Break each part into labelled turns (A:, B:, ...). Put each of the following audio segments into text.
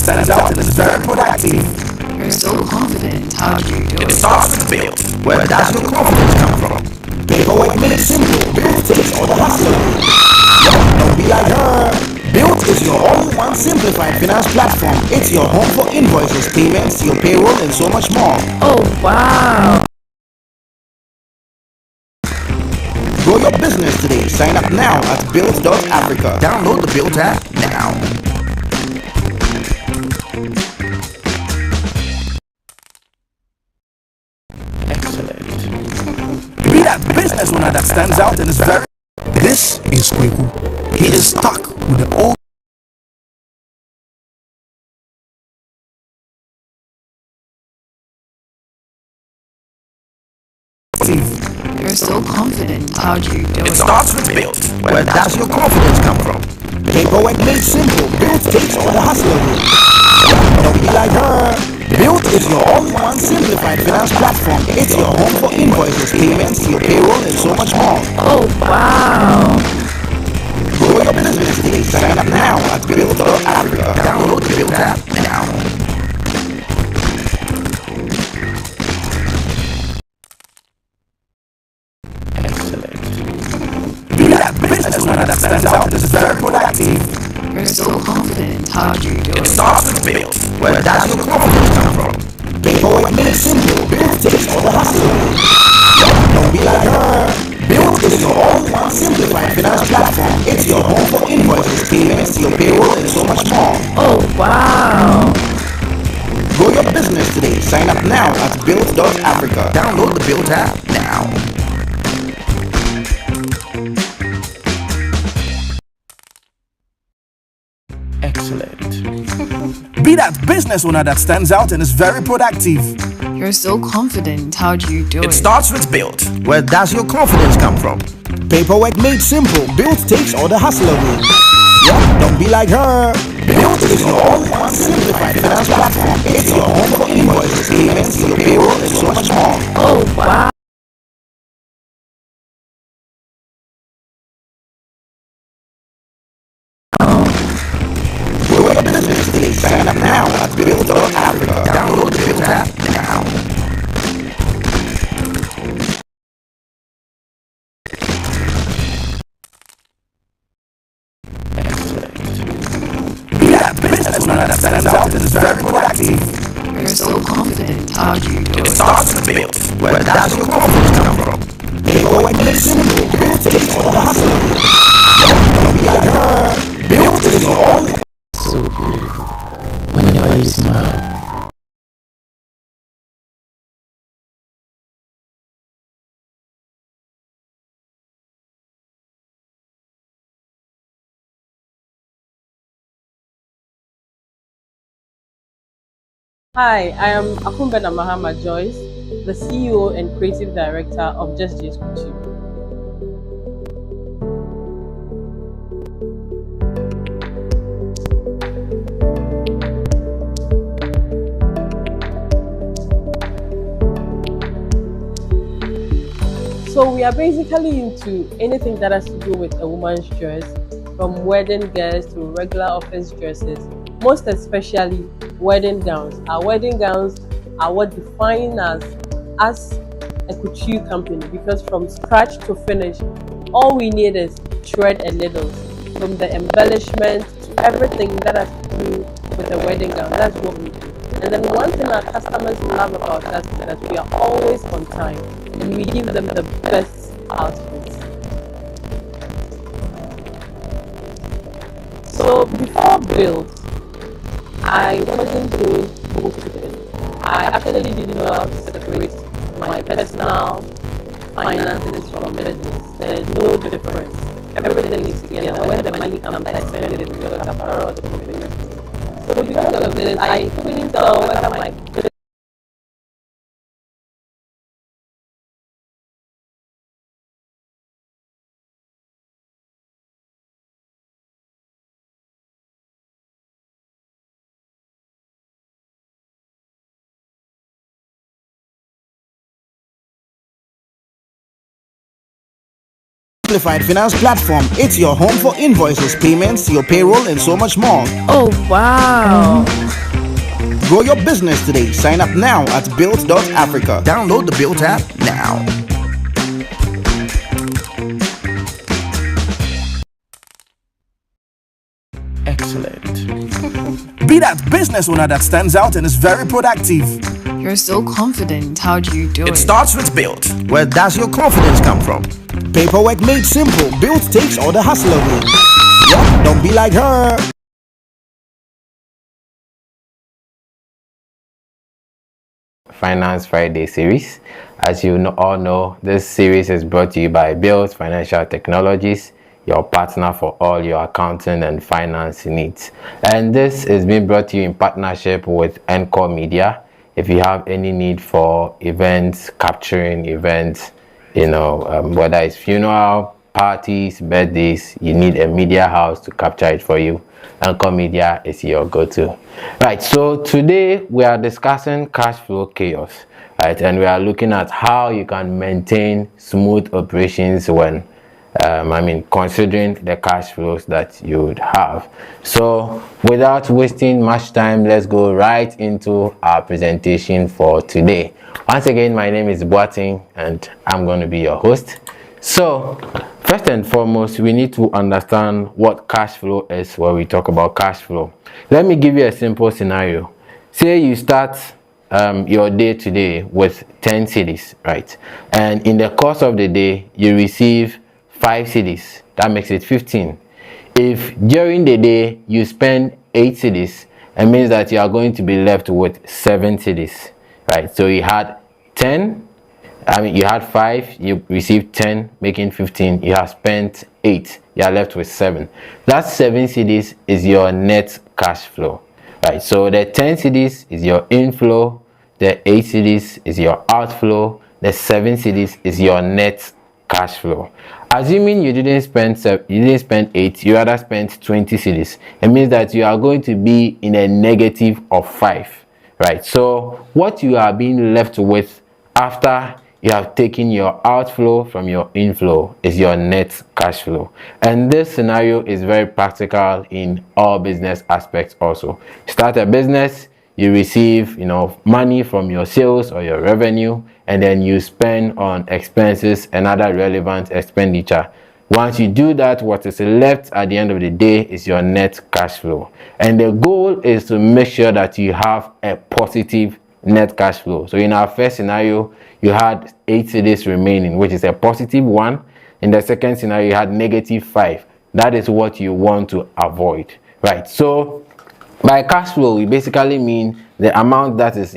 A: stands out and is very productive.
B: You're so confident. How do you do
A: It
B: it?
A: starts with build. Where does your confidence come from? Paperwork made simple. Build takes all the hassle. Don't be like her. Build is your all-in-one simplified finance platform. It's your home for invoices, payments, your payroll, and so much more.
B: Oh, wow.
A: Grow your business today. Sign up now at Build.Africa. Download the Build app now. Excellent. Be that business owner that stands out and is very. This is Kweku. He is stuck with the old.
B: You're so confident. How do you do
A: It
B: it?
A: starts with build. Where does your confidence come from? Paperwork made simple. Build takes all the hassle away. Don't be like her. Build is your all-in-one simplified finance platform. It's your home for invoices, payments, your payroll, and so much more.
B: Oh, wow.
A: Grow your business today. Sign up now at Build.Africa. Download the Build app now. Be that business owner that stands out and is very productive.
B: You're so confident. How do you do
A: It
B: it?
A: starts with build. Where does your confidence come from? Paperwork made simple. Build takes all the hassle away. Don't be like her. Build is your all-in-one simplified finance platform. It's your home for invoices, payments, your payroll, and so much more.
B: Oh, wow.
A: Grow your business today. Sign up now at Build.Africa. Download the Build app now. Excellent. Be that business owner that stands out and is very productive.
B: You're so confident. How do you do
A: It
B: it?
A: starts with build. Where does your confidence come from? Paperwork made simple. Build takes all the hassle away. Yeah, don't be like her. Build is your all-in-one simplified finance platform. It's your home for invoices, payments, your payroll, and so much more.
B: Oh, wow.
A: Grow your business today. Sign up now at Build.Africa. Download the Build app now. Be that business owner that stands out and is very productive.
B: You're so confident. How do you do
A: It
B: it?
A: starts with build. Where does your confidence come from? Paperwork made simple. Build takes all the hassle away. Don't be like her. Build is your own.
C: So beautiful. Whenever you smile.
D: Hi, I am Akumbena Mahama Joyce, the CEO and Creative Director of Just J's Couture. So we are basically into anything that has to do with a woman's dress, from wedding gowns to regular office dresses, most especially wedding gowns. Our wedding gowns are what define us as a couture company, because from scratch to finish, all we need is thread and needles. From the embellishment to everything that has to do with the wedding gown, that's what we do. And then one thing our customers love about us is that we are always on time and we give them the best outfits. So before build, I wasn't doing bookkeeping. I actually didn't know how to separate my personal finances from business. There's no difference. Everything is together. When the money comes, I spend it to the apparel or the company. So because of this, I couldn't tell whether my business
A: Simplified finance platform. It's your home for invoices, payments, your payroll, and so much more.
B: Oh, wow.
A: Grow your business today. Sign up now at built.africa. Download the Built app now.
C: Excellent.
A: Be that business owner that stands out and is very productive.
B: You're so confident. How do you do it?
A: It starts with Built. Where does your confidence come from? Paperwork made simple. Built takes all the hassle away. Yup, don't be like her.
E: Finance Friday series. As you all know, this series is brought to you by Built Financial Technologies, your partner for all your accounting and finance needs. And this is being brought to you in partnership with Encore Media. If you have any need for events, capturing events, whether it's funeral, parties, birthdays, you need a media house to capture it for you. Encore Media is your go-to. Right, so today we are discussing cash flow chaos, right? And we are looking at how you can maintain smooth operations when considering the cash flows that you would have. So without wasting much time, let's go right into our presentation for today. Once again, my name is Boating and I'm going to be your host. So first and foremost, we need to understand what cash flow is when we talk about cash flow. Let me give you a simple scenario. Say you start your day today with 10 cedis, right? And in the course of the day, you receive 5 cedis. That makes it 15. If during the day you spend 8 cedis, it means that you are going to be left with 7 cedis, right? So you had 10, you had 5, you received 10, making 15. You have spent 8, you are left with 7. That 7 cedis is your net cash flow, right? So the 10 cedis is your inflow, the 8 cedis is your outflow, the 7 cedis is your net cash flow. Assuming you didn't spend 8, you rather spent 20 cedis, it means that you are going to be in a negative of 5, right? So what you are being left with after you have taken your outflow from your inflow is your net cash flow. And this scenario is very practical in all business aspects also. Start a business, you receive money from your sales or your revenue, and then you spend on expenses and other relevant expenditure. Once you do that, what is left at the end of the day is your net cash flow. And the goal is to make sure that you have a positive net cash flow. So in our first scenario, you had 8 cedis remaining, which is a positive 1. In the second scenario, you had negative 5. That is what you want to avoid, right? So by cash flow, we basically mean the amount that is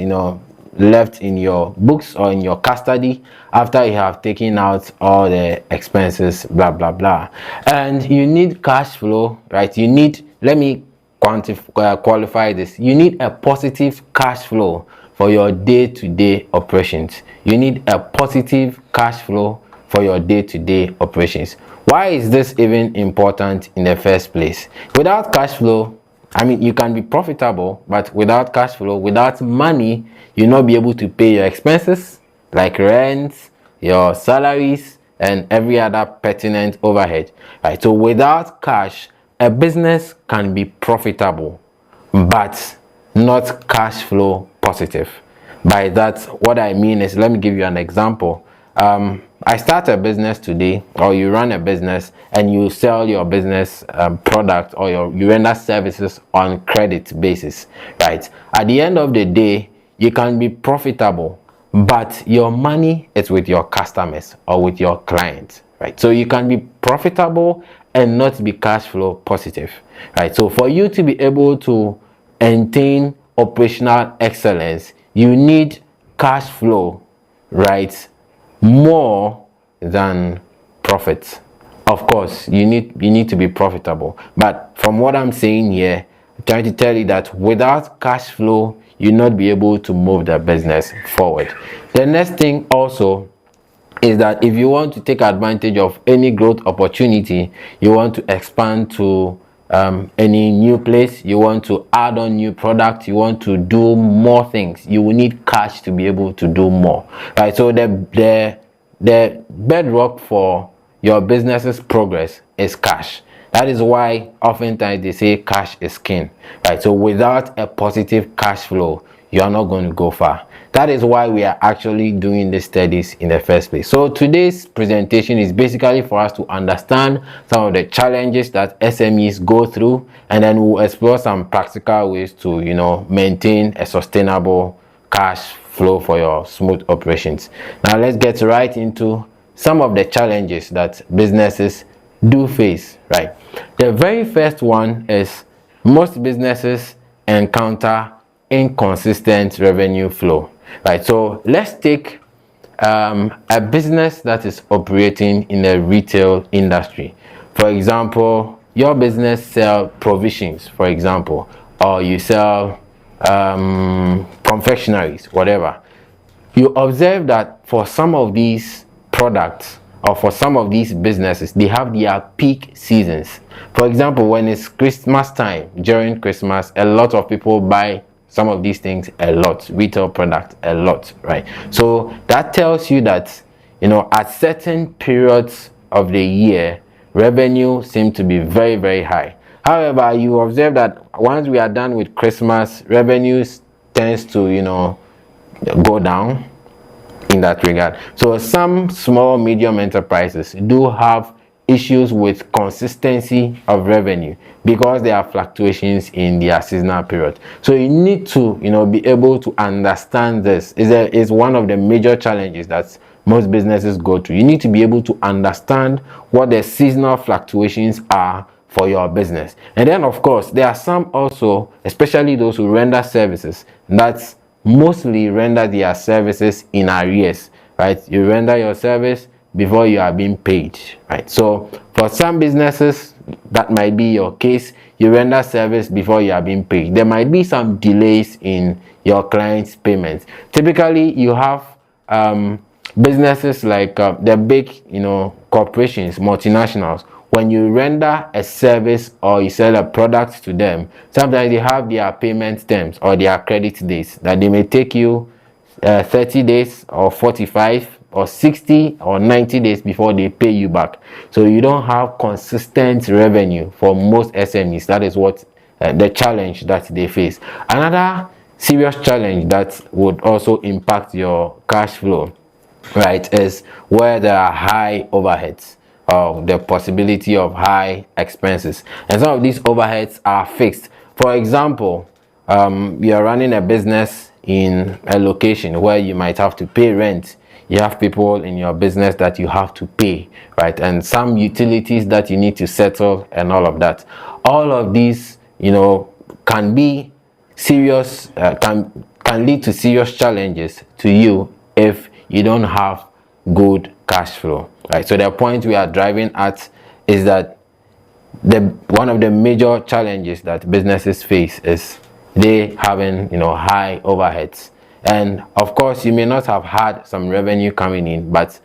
E: left in your books or in your custody after you have taken out all the expenses, blah blah blah. And you need cash flow, right? You need, let me qualify this, you need a positive cash flow for your day-to-day operations. You need a positive cash flow for your day-to-day operations. Why is this even important in the first place? Without cash flow, you can be profitable, but without cash flow, without money, you'll not be able to pay your expenses like rent, your salaries, and every other pertinent overhead, right? So without cash, a business can be profitable, but not cash flow positive. By that, what I mean is, let me give you an example. I start a business today, or you run a business and you sell your business product, or you render services on credit basis, right? At the end of the day, you can be profitable, but your money is with your customers or with your clients, right? So you can be profitable and not be cash flow positive, right? So for you to be able to maintain operational excellence, you need cash flow, right, more than profits. Of course, you need to be profitable, but from what I'm saying here, I'm trying to tell you that without cash flow, you'll not be able to move the business forward. The next thing also is that if you want to take advantage of any growth opportunity, you want to expand to any new place, you want to add on new product, you want to do more things, you will need cash to be able to do more, right? So the bedrock for your business's progress is cash. That is why oftentimes they say cash is king, right? So without a positive cash flow, you are not going to go far. That is why we are actually doing these studies in the first place. So today's presentation is basically for us to understand some of the challenges that SMEs go through, and then we'll explore some practical ways to, maintain a sustainable cash flow for your smooth operations. Now let's get right into some of the challenges that businesses do face, right? The very first one is most businesses encounter inconsistent revenue flow, right? So let's take a business that is operating in the retail industry. For example, your business sell provisions, for example, or you sell confectionaries, whatever. You observe that for some of these products or for some of these businesses, they have their peak seasons. For example, when it's Christmas time, during Christmas, a lot of people buy some of these things a lot, retail products a lot, right? So that tells you that, at certain periods of the year, revenue seems to be very, very high. However, you observe that once we are done with Christmas, revenues tends to, go down in that regard. So some small, medium enterprises do have issues with consistency of revenue because there are fluctuations in their seasonal period. So you need to be able to understand this. Is one of the major challenges that most businesses go through. You need to be able to understand what the seasonal fluctuations are for your business. And then of course there are some also, especially those who render services, that mostly render their services in arrears, right? You render your service before you are being paid, right? So for some businesses, that might be your case. You render service before you are being paid. There might be some delays in your clients' payments. Typically, you have businesses like the big, corporations, multinationals. When you render a service or you sell a product to them, sometimes they have their payment terms or their credit days that they may take you 30 days or 45 or 60 or 90 days before they pay you back. So you don't have consistent revenue for most SMEs. That is what the challenge that they face. Another serious challenge that would also impact your cash flow, right, is where there are high overheads or the possibility of high expenses. And some of these overheads are fixed. For example, you are running a business in a location where you might have to pay rent. You have people in your business that you have to pay, right? And some utilities that you need to settle and all of that. All of these, can be serious, can lead to serious challenges to you if you don't have good cash flow, right? So the point we are driving at is that one of the major challenges that businesses face is they having, high overheads. And of course, you may not have had some revenue coming in, but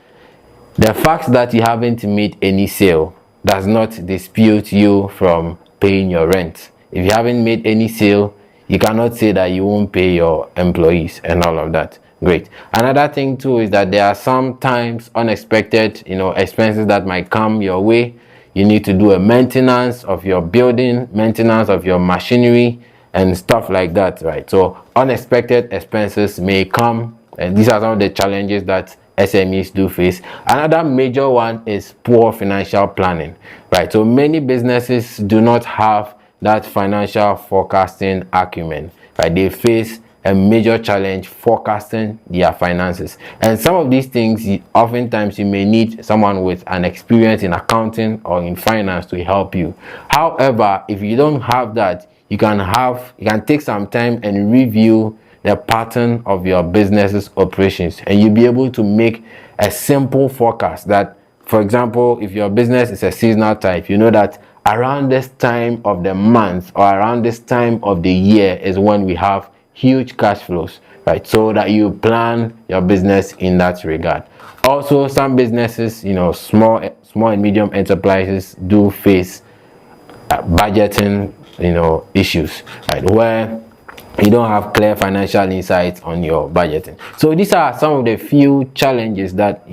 E: the fact that you haven't made any sale does not dispute you from paying your rent. If you haven't made any sale, you cannot say that you won't pay your employees and all of that. Great. Another thing too is that there are sometimes unexpected, expenses that might come your way. You need to do a maintenance of your building, maintenance of your machinery, and stuff like that, right? So unexpected expenses may come, and these are some of the challenges that SMEs do face. Another major one is poor financial planning, right? So many businesses do not have that financial forecasting acumen, right? They face a major challenge forecasting their finances. And some of these things, oftentimes you may need someone with an experience in accounting or in finance to help you. However, if you don't have that, you can take some time and review the pattern of your business's operations, and you'll be able to make a simple forecast that, for example, if your business is a seasonal type, you know that around this time of the month or around this time of the year is when we have huge cash flows, right? So that you plan your business in that regard. Also, some businesses, small and medium enterprises do face budgeting issues, right, where you don't have clear financial insights on your budgeting. So these are some of the few challenges that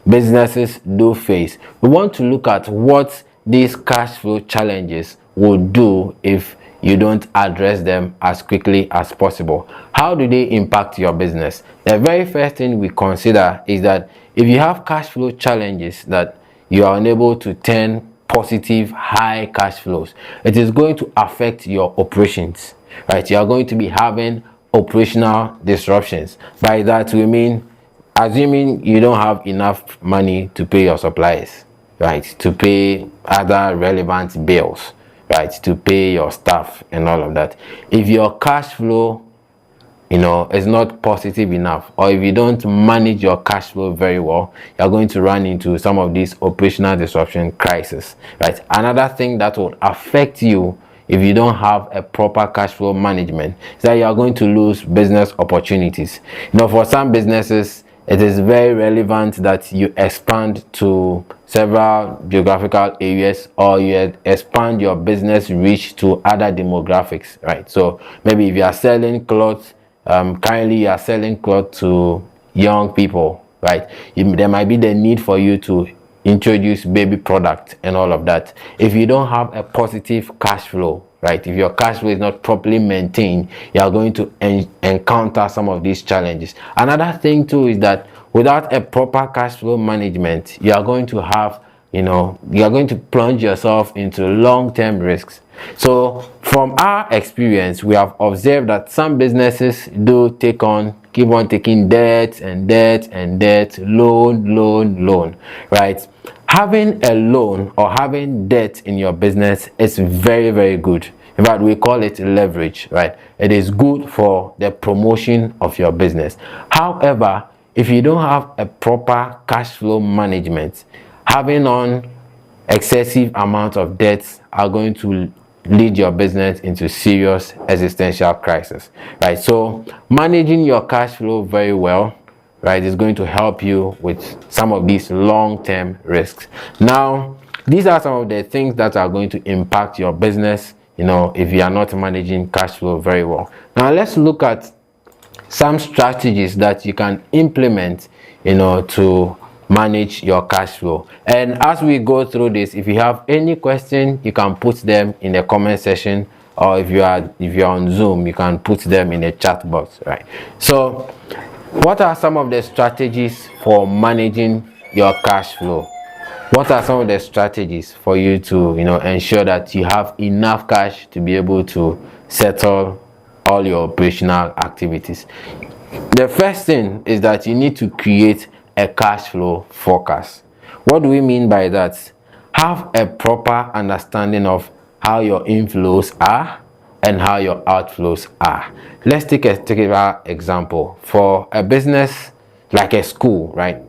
E: businesses do face. We want to look at what these cash flow challenges will do if you don't address them as quickly as possible. How do they impact your business? The very first thing we consider is that if you have cash flow challenges that you are unable to turn positive high cash flows, it is going to affect your operations, right? You are going to be having operational disruptions. By that we mean assuming you don't have enough money to pay your suppliers, right, to pay other relevant bills, right, to pay your staff and all of that. If your cash flow is not positive enough, or if you don't manage your cash flow very well, you're going to run into some of these operational disruption crisis, right? Another thing that will affect you if you don't have a proper cash flow management is that you are going to lose business opportunities. For some businesses, it is very relevant that you expand to several geographical areas, or you expand your business reach to other demographics, right? So maybe if you are selling clothes, currently you are selling clothes to young people, right? There might be the need for you to introduce baby product and all of that. If you don't have a positive cash flow, right, if your cash flow is not properly maintained, you are going to encounter some of these challenges. Another thing too is that without a proper cash flow management, you are going to have you are going to plunge yourself into long-term risks. So from our experience, we have observed that some businesses do keep on taking debt and debt and debt, loan, right? Having a loan or having debt in your business is very, very good. In fact, we call it leverage, right? It is good for the promotion of your business. However, if you don't have a proper cash flow management, having on excessive amount of debts are going to lead your business into serious existential crisis, right? So managing your cash flow very well, right, is going to help you with some of these long-term risks. Now, these are some of the things that are going to impact your business, if you are not managing cash flow very well. Now, let's look at some strategies that you can implement, to manage your cash flow. And as we go through this, if you have any question, you can put them in the comment section, or if you're on Zoom, you can put them in the chat box, right? So what are some of the strategies for managing your cash flow? What are some of the strategies for you to ensure that you have enough cash to be able to settle all your operational activities? The first thing is that you need to create a cash flow forecast. What do we mean by that? Have a proper understanding of how your inflows are and how your outflows are. Let's take a typical example. For a business like a school, right?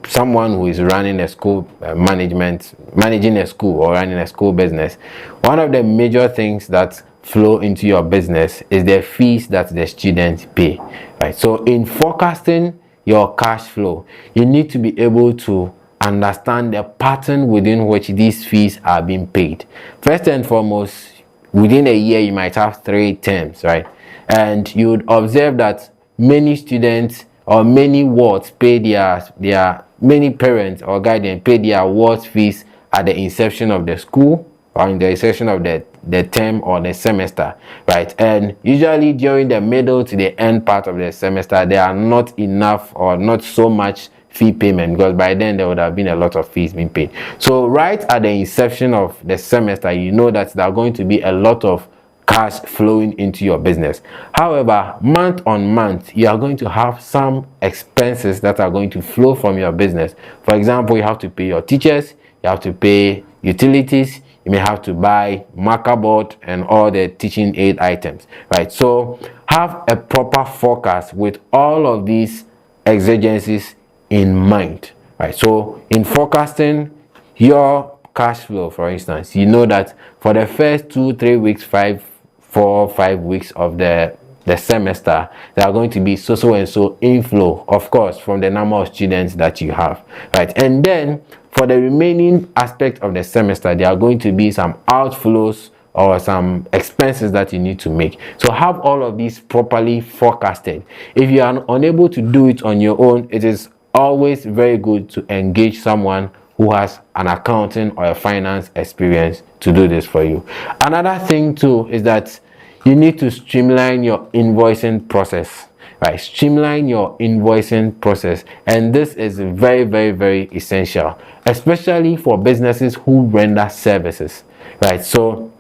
E: Someone who is running a school, managing a school or running a school business, one of the major things that flow into your business is the fees that the students pay, right? So in forecasting your cash flow, you need to be able to understand the pattern within which these fees are being paid. First and foremost, within a year you might have 3 terms, right? And you would observe that many students or many wards pay their many parents or guardians pay their wards fees at the inception of the school or in the inception of the term or the semester, right? And usually during the middle to the end part of the semester, there are not enough or not so much fee payment, because by then there would have been a lot of fees being paid. So right at the inception of the semester, you know that there are going to be a lot of cash flowing into your business. However, month on month, you are going to have some expenses that are going to flow from your business. For example, you have to pay your teachers, you have to pay utilities, you may have to buy marker board and all the teaching aid items, right? So have a proper forecast with all of these exigencies in mind, right? So in forecasting your cash flow, for instance, you know that for the first 2-3 weeks, 4-5 weeks of the semester, there are going to be so and so inflow, of course, from the number of students that you have, right? And then for the remaining aspect of the semester, there are going to be some outflows or some expenses that you need to make. So have all of these properly forecasted. If you are unable to do it on your own, it is always very good to engage someone who has an accounting or a finance experience to do this for you. Another thing too is that you need to streamline your invoicing process, right? Streamline your invoicing process, and this is very, very, very essential, especially for businesses who render services, right? So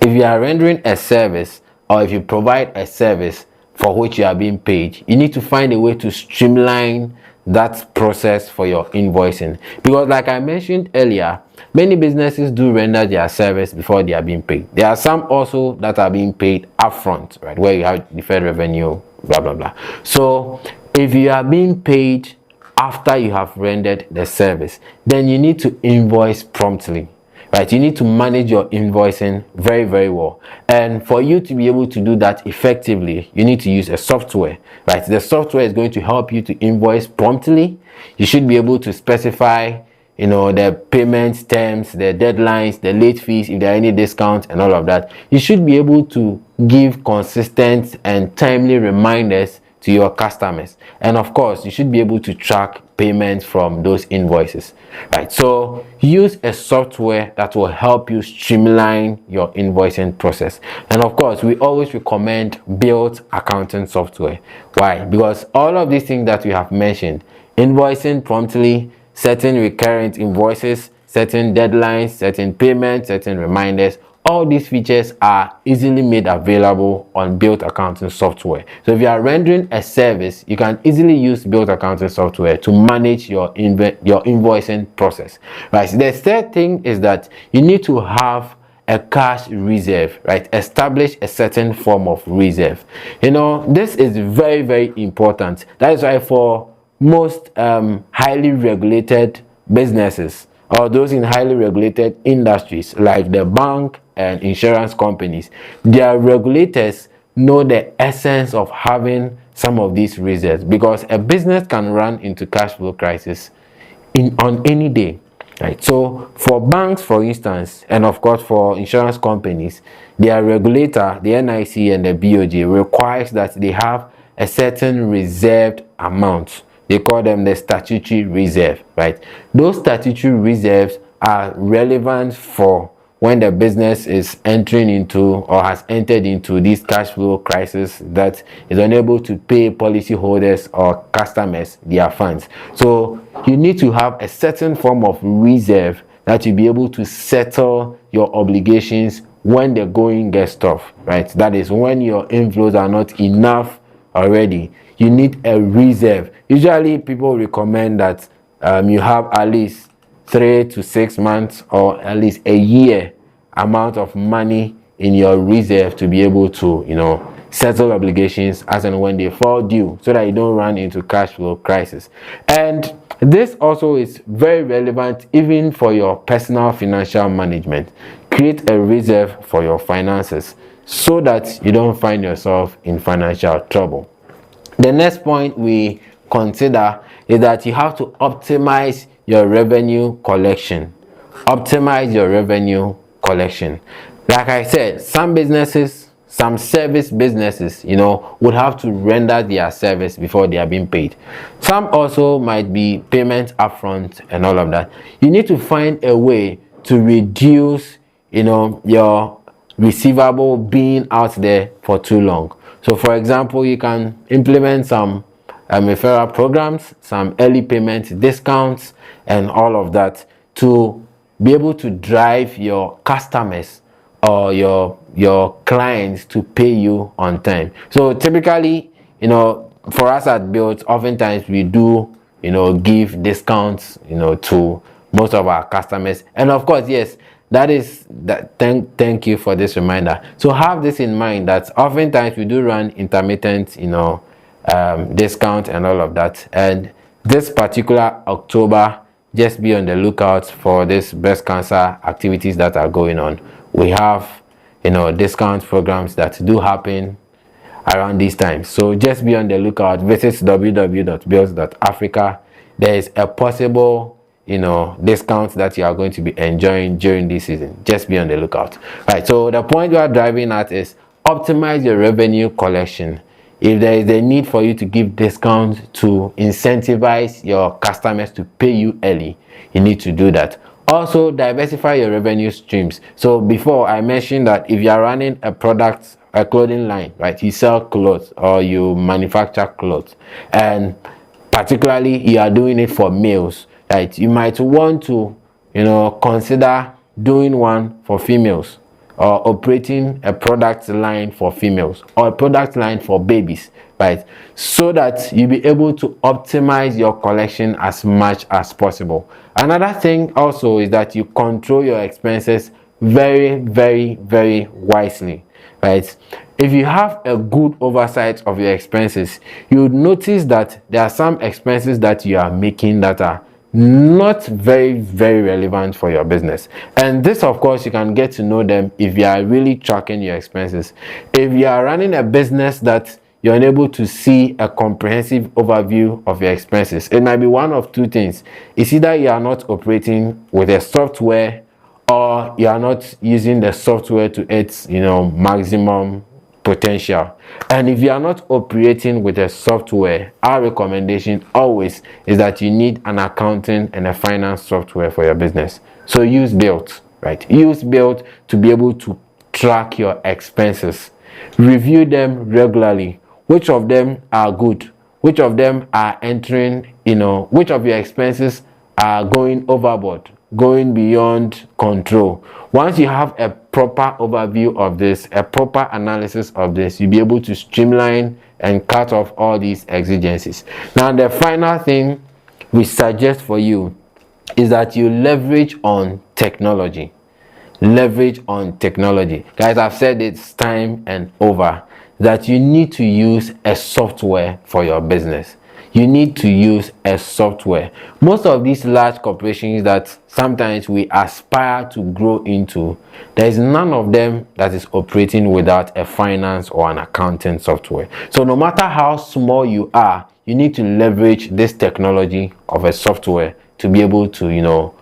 E: if you are rendering a service, or if you provide a service for which you are being paid, you need to find a way to streamline that process for your invoicing, because like I mentioned earlier, many businesses do render their service before they are being paid. There are some also that are being paid upfront, right, where you have deferred revenue, blah blah blah. So if you are being paid after you have rendered the service, then you need to invoice promptly, right? You need to manage your invoicing very, very well. And for you to be able to do that effectively, you need to use a software, right? The software is going to help you to invoice promptly. You should be able to specify, the payment terms, the deadlines, the late fees, if there are any discounts and all of that. You should be able to give consistent and timely reminders to your customers, and of course you should be able to track payments from those invoices, right? So use a software that will help you streamline your invoicing process. And of course, we always recommend Built accounting software. Why? Because all of these things that we have mentioned, invoicing promptly, certain recurrent invoices, certain deadlines, certain payments, certain reminders, all these features are easily made available on Built accounting software. So if you are rendering a service, you can easily use Built accounting software to manage your invoicing process, right? The third thing is that you need to have a cash reserve, right? Establish a certain form of reserve. This is very, very important. That is why for most highly regulated businesses, or those in highly regulated industries like the bank and insurance companies, their regulators know the essence of having some of these reserves, because a business can run into cash flow crisis on any day, right? So for banks, for instance, and of course for insurance companies, their regulator, the NIC and the BOJ, requires that they have a certain reserved amount. They call them the statutory reserve, right? Those statutory reserves are relevant for when the business is entering into or has entered into this cash flow crisis that is unable to pay policyholders or customers their funds. So you need to have a certain form of reserve that you'll be able to settle your obligations when the going gets tough, right? That is when your inflows are not enough already. You need a reserve. Usually people recommend that you have at least 3 to 6 months or at least a year amount of money in your reserve to be able to settle obligations as and when they fall due, so that you don't run into cash flow crisis. And this also is very relevant even for your personal financial management. Create a reserve for your finances so that you don't find yourself in financial trouble. The next point we consider is that you have to optimize your revenue collection. Optimize your revenue collection. Like I said, some businesses, some service businesses, would have to render their service before they are being paid. Some also might be payment upfront and all of that. You need to find a way to reduce, your receivable being out there for too long. So for example, you can implement some referral programs, some early payment discounts and all of that to be able to drive your customers or your clients to pay you on time. So typically, for us at Built, oftentimes we do give discounts to most of our customers. And of course, yes, thank you for this reminder. So have this in mind, that oftentimes we do run intermittent discount and all of that. And this particular October, just be on the lookout for this breast cancer activities that are going on. We have discount programs that do happen around these times, so just be on the lookout. Visit www.built.africa. There is a possible discounts that you are going to be enjoying during this season. Just be on the lookout. Right, so the point we are driving at is optimize your revenue collection. if there is a need for you to give discounts to incentivize your customers to pay you early, you need to do that. Also, diversify your revenue streams. So before I mentioned that if you are running a clothing line, right, you sell clothes or you manufacture clothes, and particularly you are doing it for males, right, you might want to, consider doing one for females, or operating a product line for females, or a product line for babies, right, so that you'll be able to optimize your collection as much as possible. Another thing also is that you control your expenses very, very, very wisely, right? If you have a good oversight of your expenses, you would notice that there are some expenses that you are making that are not very, very relevant for your business. And this, of course, you can get to know them if you are really tracking your expenses. If you are running a business that you're unable to see a comprehensive overview of your expenses, it might be one of two things. It's either you are not operating with a software, or you are not using the software to its maximum potential. And if you are not operating with a software, our recommendation always is that you need an accounting and a finance software for your business. So use Built, right? Use Built to be able to track your expenses. Review them regularly. Which of them are good? Which of them are entering, which of your expenses are going overboard, going beyond control? Once you have a proper overview of this, a proper analysis of this, you'll be able to streamline and cut off all these exigencies. Now, the final thing we suggest for you is that you leverage on technology. Leverage on technology. Guys, I've said it's time and over that you need to use a software for your business. You need to use a software. Most of these large corporations that sometimes we aspire to grow into, there is none of them that is operating without a finance or an accounting software. So no matter how small you are, you need to leverage this technology of a software to be able to,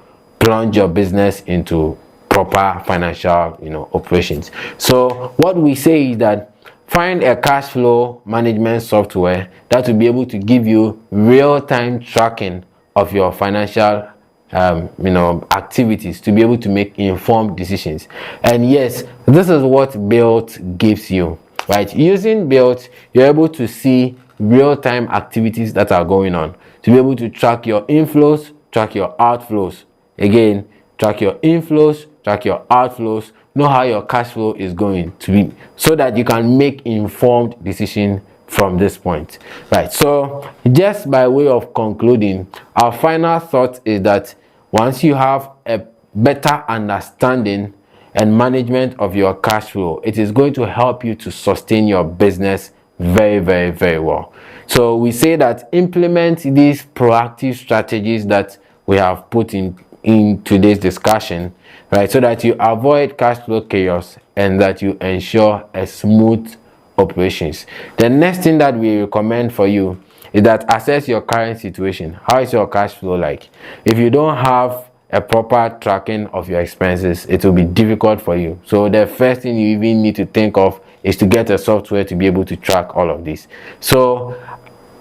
E: plunge your business into proper financial, operations. So what we say is that find a cash flow management software that will be able to give you real-time tracking of your financial activities, to be able to make informed decisions. And yes, this is what Built gives you, right? Using Built, you're able to see real-time activities that are going on, to be able to track your inflows, track your outflows. Again, track your inflows, track your outflows, know how your cash flow is going to be, so that you can make informed decision from this point, right? So just by way of concluding, our final thought is that once you have a better understanding and management of your cash flow, it is going to help you to sustain your business very, very, very well. So we say that implement these proactive strategies that we have put in today's discussion, right, so that you avoid cash flow chaos and that you ensure a smooth operations. The next thing that we recommend for you is that assess your current situation. How is your cash flow like? If you don't have a proper tracking of your expenses, it will be difficult for you. So the first thing you even need to think of is to get a software to be able to track all of this. So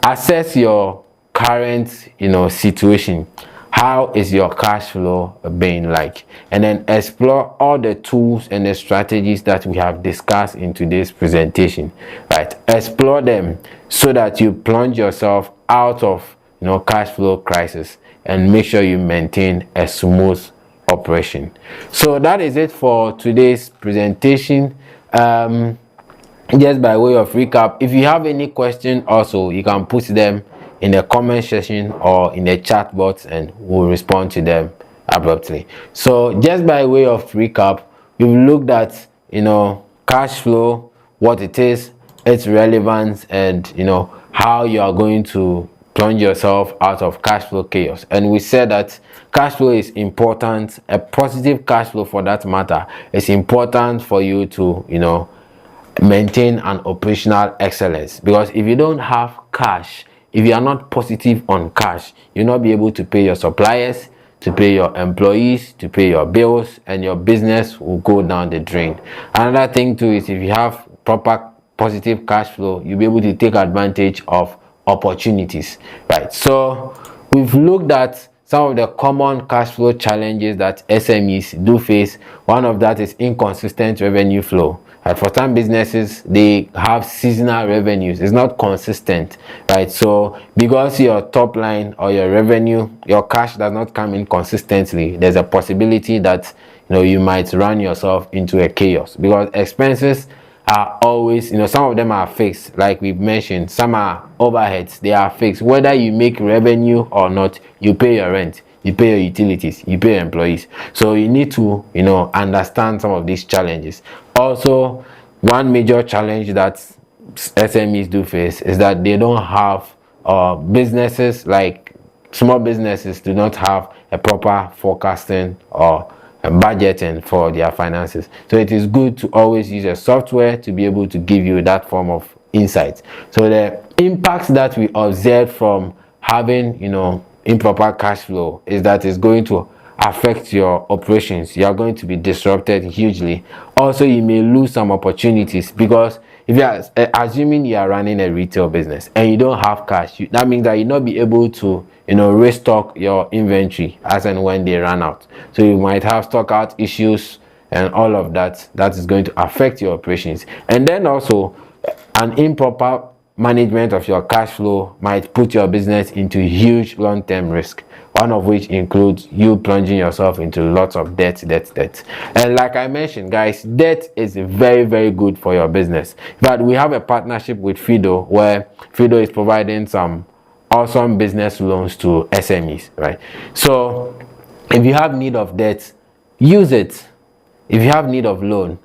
E: assess your current situation. How is your cash flow being like? And then explore all the tools and the strategies that we have discussed in today's presentation, right? Explore them so that you plunge yourself out of cash flow crisis and make sure you maintain a smooth operation. So that is it for today's presentation. Just by way of recap, if you have any question also, you can put them in the comment section or in the chat box and we'll respond to them abruptly. So just by way of recap, we've looked at cash flow, what it is, its relevance, and how you are going to plunge yourself out of cash flow chaos. And we said that cash flow is important. A positive cash flow, for that matter, is important for you to maintain an operational excellence, because if you don't have cash, if you are not positive on cash, you'll not be able to pay your suppliers, to pay your employees, to pay your bills, and your business will go down the drain. Another thing too is if you have proper positive cash flow, you'll be able to take advantage of opportunities, right? So we've looked at some of the common cash flow challenges that SMEs do face. One of that is inconsistent revenue flow. Right? For some businesses, they have seasonal revenues. It's not consistent, right? So because your top line or your revenue, your cash does not come in consistently, there's a possibility that you might run yourself into a chaos, because expenses are always, some of them are fixed, like we've mentioned. Some are overheads, they are fixed. Whether you make revenue or not, you pay your rent, you pay your utilities, you pay your employees. So you need to understand some of these challenges. Also, one major challenge that SMEs do face is that they don't have businesses, like small businesses do not have a proper forecasting or budgeting for their finances. So it is good to always use a software to be able to give you that form of insight. So the impacts that we observe from having improper cash flow is that it's going to affect your operations. You are going to be disrupted hugely. Also, you may lose some opportunities, because if you are assuming you are running a retail business and you don't have cash, that means that you'll not be able to restock your inventory as and when they run out. So you might have stock out issues and all of that is going to affect your operations. And then also, an improper management of your cash flow might put your business into huge long-term risk, one of which includes you plunging yourself into lots of debt. And like I mentioned, guys, debt is very, very good for your business. But we have a partnership with Fido, where Fido is providing some awesome business loans to SMEs, right? So if you have need of debt, use it. If you have need of loan,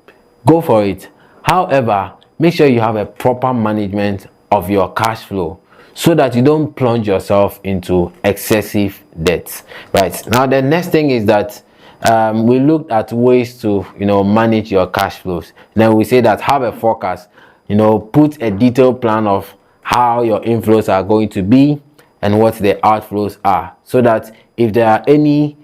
E: go for it. However, make sure you have a proper management of your cash flow, so that you don't plunge yourself into excessive debts, right? Now, the next thing is that we looked at ways to manage your cash flows. Then we say that have a forecast, put a detailed plan of how your inflows are going to be and what the outflows are, so that if there are any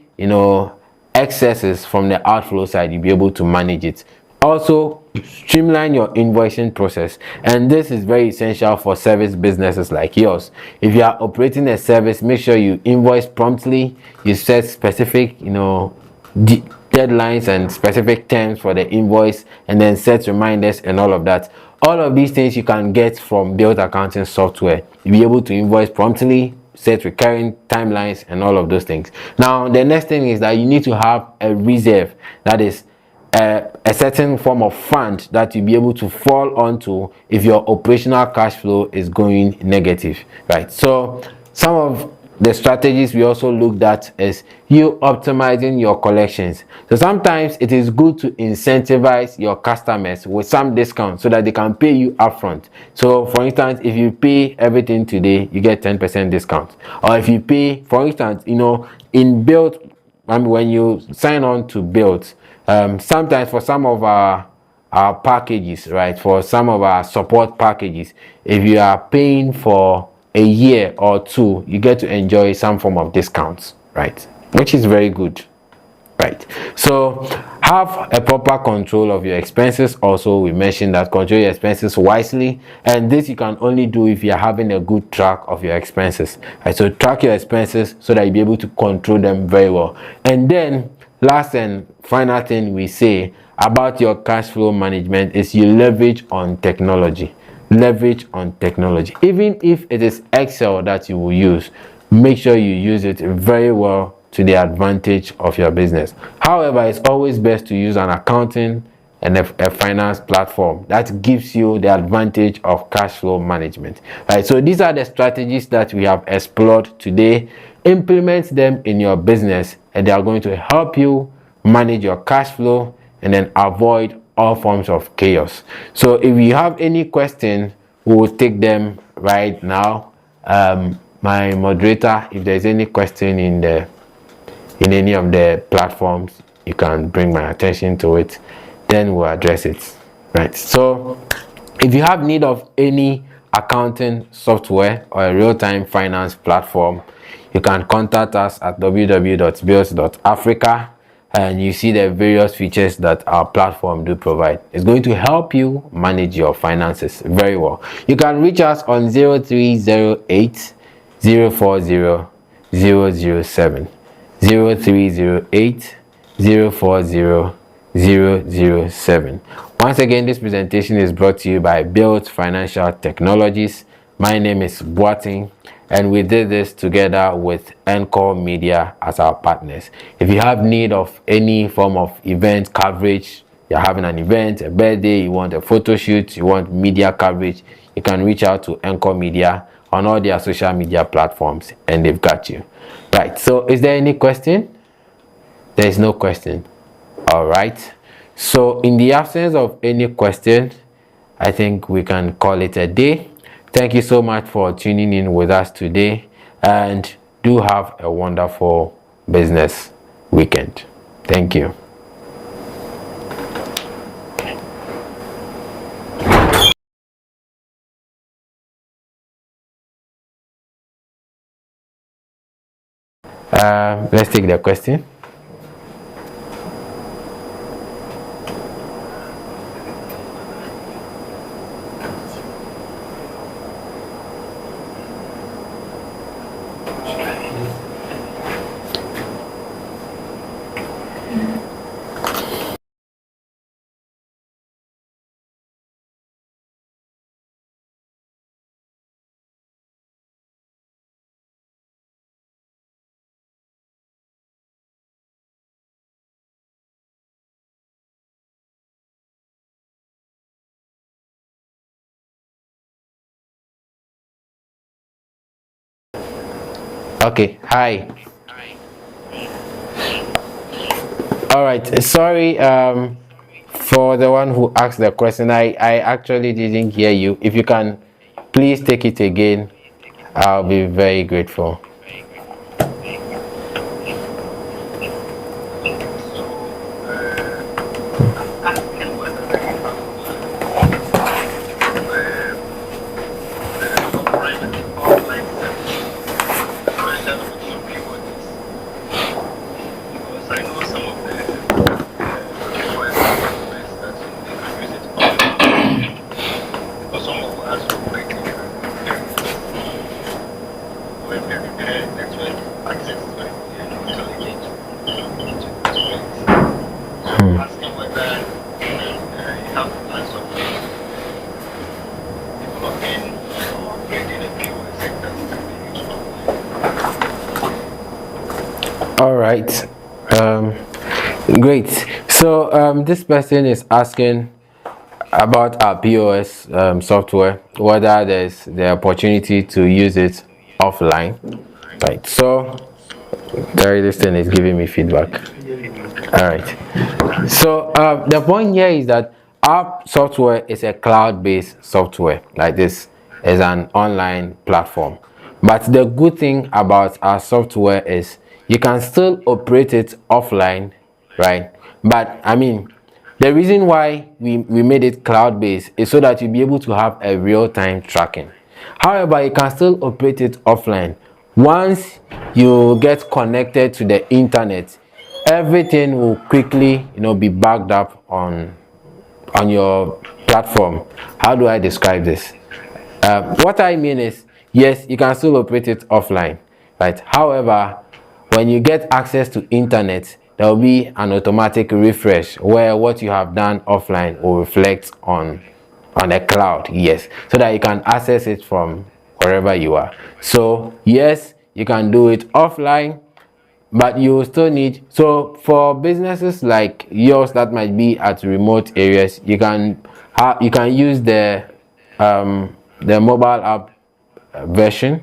E: excesses from the outflow side, you'll be able to manage it. Also, streamline your invoicing process, and this is very essential for service businesses like yours. If you are operating a service, make sure you invoice promptly, you set specific deadlines and specific terms for the invoice, and then set reminders and all of that. All of these things you can get from Built Accounting software. You'll be able to invoice promptly, set recurring timelines, and all of those things. Now, the next thing is that you need to have a reserve, that is a certain form of fund that you'll be able to fall onto if your operational cash flow is going negative, right? So some of the strategies we also looked at is you optimizing your collections. So sometimes it is good to incentivize your customers with some discount so that they can pay you upfront. So for instance, if you pay everything today, you get 10% discount. Or if you pay, for instance, in Built, when you sign on to Built, sometimes for some of our packages, right, for some of our support packages, if you are paying for a year or two, you get to enjoy some form of discounts, right, which is very good, right? So have a proper control of your expenses. Also, we mentioned that control your expenses wisely, and this you can only do if you are having a good track of your expenses, right? So track your expenses so that you'll be able to control them very well. And then last and final thing we say about your cash flow management is you leverage on technology. Leverage on technology. Even if it is Excel that you will use, make sure you use it very well to the advantage of your business. However, it's always best to use an accounting and a finance platform that gives you the advantage of cash flow management, right? So these are the strategies that we have explored today. Implement them in your business, and they are going to help you manage your cash flow and then avoid all forms of chaos. So if you have any question, we will take them right now. My moderator, if there's any question in any of the platforms, you can bring my attention to it, then we'll address it, right? So if you have need of any accounting software or a real-time finance platform, you can contact us at www.built.africa. and you see the various features that our platform do provide. It's going to help you manage your finances very well. You can reach us on 0308 040 007, 0308 040 007. Once again, this presentation is brought to you by Build Financial Technologies. My name is Boating, and we did this together with Encore Media as our partners. If you have need of any form of event coverage, you're having an event, a birthday, you want a photo shoot, you want media coverage, you can reach out to Encore Media on all their social media platforms, and they've got you. Right, so is there any question? There is no question. All right, so in the absence of any question, I think we can call it a day. Thank you so much for tuning in with us today, and do have a wonderful business weekend. Thank you. Let's take the question. Okay, hi. All right, sorry for the one who asked the question. I actually didn't hear you. If you can please take it again, I'll be very grateful. All right, great. So this person is asking about our POS software, whether there's the opportunity to use it offline. Right, so this thing is giving me feedback. All right, so the point here is that our software is a cloud-based software. Like this is an online platform, but the good thing about our software is you can still operate it offline, right? But I mean, the reason why we made it cloud-based is so that you'll be able to have a real-time tracking. However, you can still operate it offline. Once you get connected to the internet, everything will quickly, be backed up on your platform. How do I describe this? What I mean is, yes, you can still operate it offline, right? However, when you get access to internet, there will be an automatic refresh where what you have done offline will reflect on the cloud. Yes, so that you can access it from wherever you are. So yes, you can do it offline, but you still need, so for businesses like yours that might be at remote areas, you can use the mobile app version,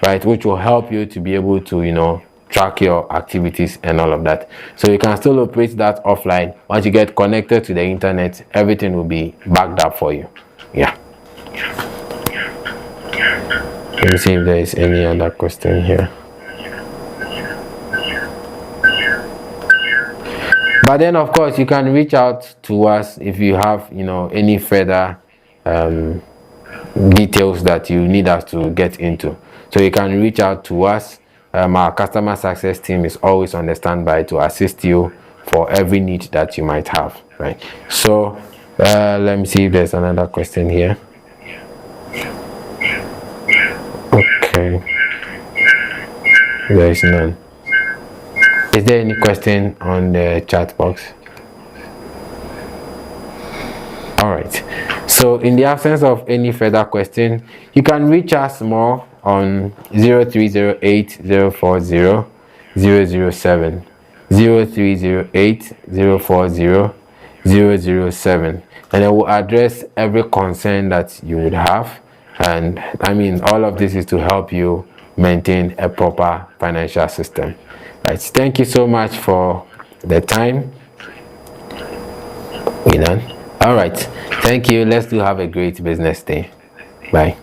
E: right, which will help you to be able to track your activities and all of that. So you can still operate that offline. Once you get connected to the internet, everything will be backed up for you. Yeah. Let me see if there is any other question here. But then of course you can reach out to us if you have any further details that you need us to get into. So you can reach out to us. Our customer success team is always on the standby to assist you for every need that you might have, right? So let me see if there's another question here. Okay, there is none. Is there any question on the chat box? All right, so in the absence of any further question, you can reach us more on 0308 040 007, 0308 040 007, and I will address every concern that you would have. And I mean, all of this is to help you maintain a proper financial system. Right, thank you so much for the time. We done? All right, thank you. Let's do have a great business day. Bye.